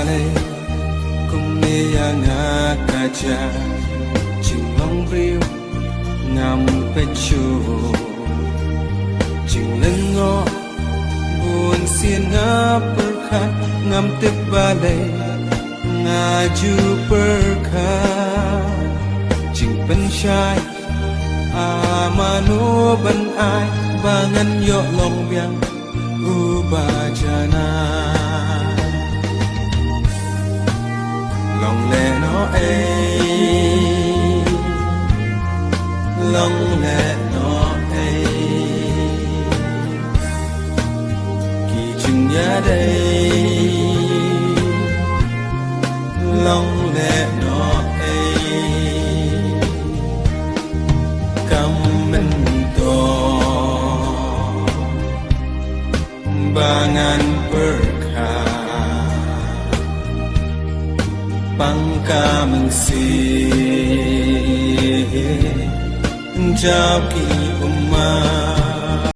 bale kum ne ya nga kacha ching long riu ngam pechu ching lengo buồn xiên ngã perkha ngam tek bale nga ju perkha ching pen shai amano ban ai bangan yo long biang ubajana long le no long le no kỳ chừng ya đây long le no cam men to bangan perkha pangka mengsi jauh ki umma